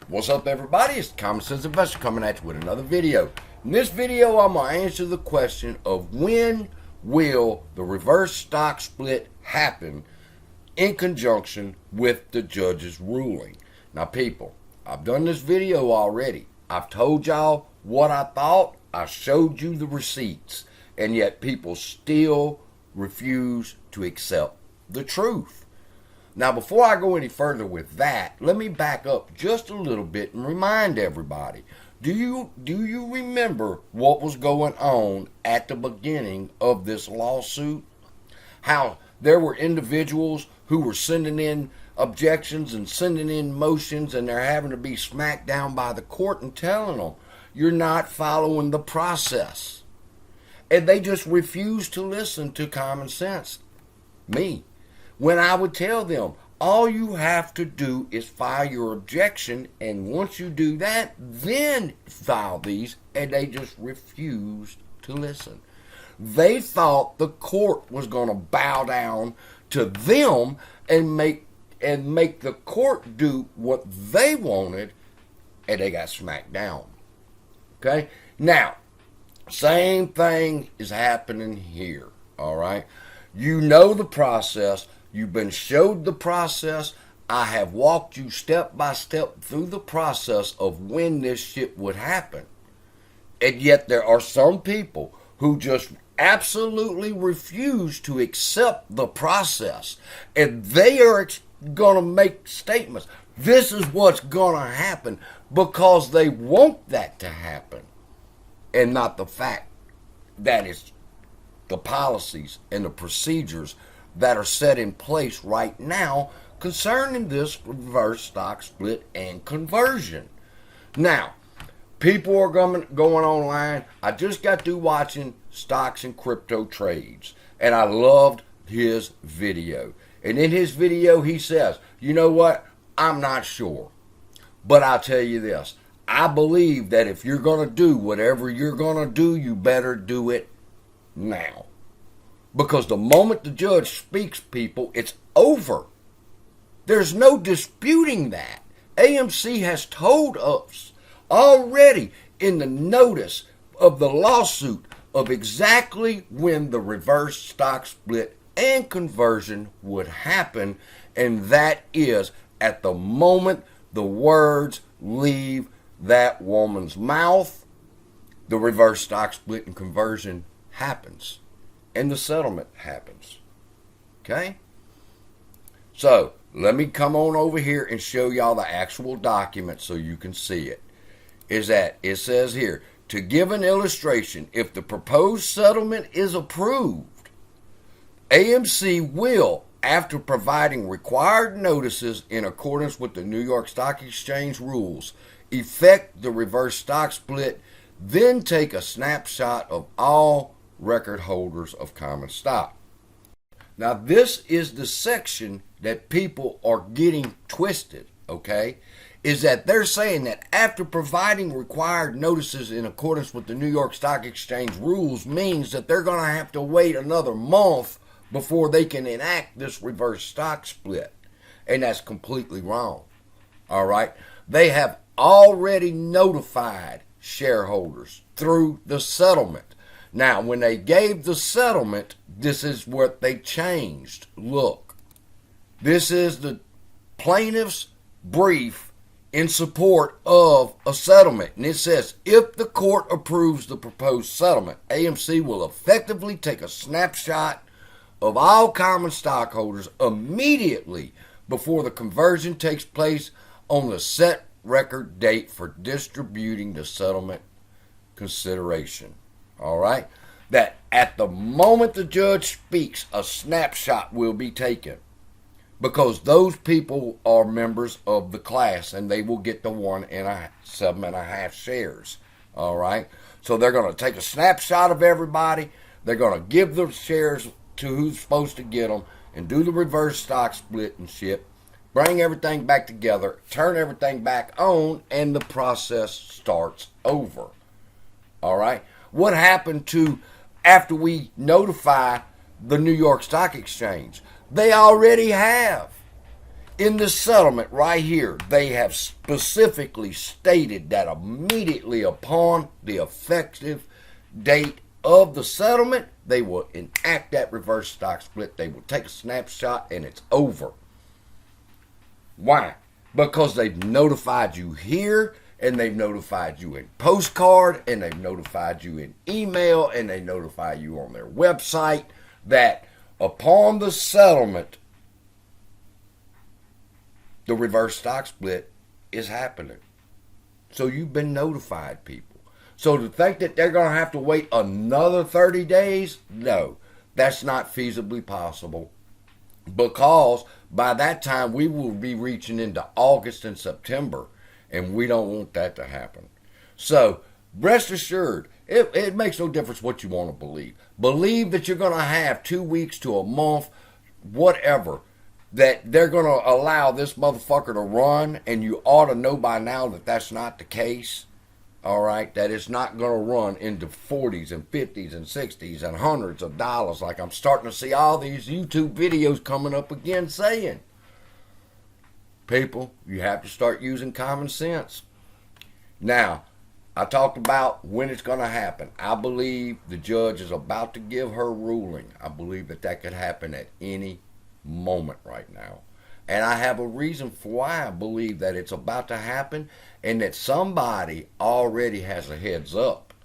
What's up, everybody? It's Common Sense Investor coming at you with another video. In this video, I'm going to answer the question of when will the reverse stock split happen in conjunction with the judge's ruling. Now, people, I've done this video already. I've told y'all what I thought. I showed you the receipts. And yet people still refuse to accept the truth. Now, before I go any further with that, let me back up just a little bit and remind everybody. Do you remember what was going on at the beginning of this lawsuit? How there were individuals who were sending in objections and sending in motions, and they're having to be smacked down by the court and telling them, you're not following the process. And they just refused to listen to common sense. Me. When I would tell them, all you have to do is file your objection, and once you do that, then file these, and they just refused to listen. They thought the court was going to bow down to them and make the court do what they wanted, and they got smacked down. Okay? Now, same thing is happening here, all right? You know the process. You've been showed the process. I have walked you step by step through the process of when this shit would happen. And yet there are some people who just absolutely refuse to accept the process. And they are going to make statements. This is what's going to happen because they want that to happen. And not the fact that it's the policies and the procedures that are set in place right now concerning this reverse stock split and conversion. Now, people are going online. I just got through watching Stocks and Crypto Trades, and I loved his video. And in his video, he says, you know what? I'm not sure. But I'll tell you this. I believe that if you're going to do whatever you're going to do, you better do it now. Because the moment the judge speaks, people, it's over. There's no disputing that. AMC has told us already in the notice of the lawsuit of exactly when the reverse stock split and conversion would happen, and that is at the moment the words leave that woman's mouth, the reverse stock split and conversion happens. And the settlement happens. Okay? So, let me come on over here and show y'all the actual document so you can see it. It says here, to give an illustration, if the proposed settlement is approved, AMC will, after providing required notices in accordance with the New York Stock Exchange rules, effect the reverse stock split, then take a snapshot of all record holders of common stock. Now, this is the section that people are getting twisted, okay? Is that they're saying that after providing required notices in accordance with the New York Stock Exchange rules means that they're going to have to wait another month before they can enact this reverse stock split. And that's completely wrong, all right? They have already notified shareholders through the settlement. Now, when they gave the settlement, this is what they changed. Look, this is the plaintiff's brief in support of a settlement. And it says, if the court approves the proposed settlement, AMC will effectively take a snapshot of all common stockholders immediately before the conversion takes place on the set record date for distributing the settlement consideration. All right, that at the moment the judge speaks, a snapshot will be taken because those people are members of the class and they will get the 7.5 shares. All right, so they're going to take a snapshot of everybody. They're going to give the shares to who's supposed to get them and do the reverse stock split and shit, bring everything back together, turn everything back on, and the process starts over. All right. What happened to after we notify the New York Stock Exchange? They already have. In the settlement right here, they have specifically stated that immediately upon the effective date of the settlement, they will enact that reverse stock split. They will take a snapshot and it's over. Why? Because they've notified you here, and they've notified you in postcard, and they've notified you in email, and they notify you on their website that upon the settlement, the reverse stock split is happening. So you've been notified, people. So to think that they're going to have to wait another 30 days, no, that's not feasibly possible. Because by that time we will be reaching into August and September, and we don't want that to happen. So rest assured, it makes no difference what you want to believe. Believe that you're going to have 2 weeks to a month, whatever, that they're going to allow this motherfucker to run, and you ought to know by now that that's not the case. All right, that it's not going to run into 40s and 50s and 60s and hundreds of dollars like I'm starting to see all these YouTube videos coming up again saying. People, you have to start using common sense. Now, I talked about when it's going to happen. I believe the judge is about to give her ruling. I believe that could happen at any moment right now. And I have a reason for why I believe that it's about to happen, and that somebody already has a heads up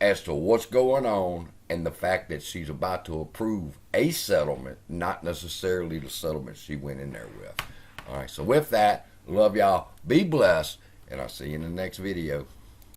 as to what's going on, and the fact that she's about to approve a settlement, not necessarily the settlement she went in there with. All right, so with that, love y'all. Be blessed, and I'll see you in the next video.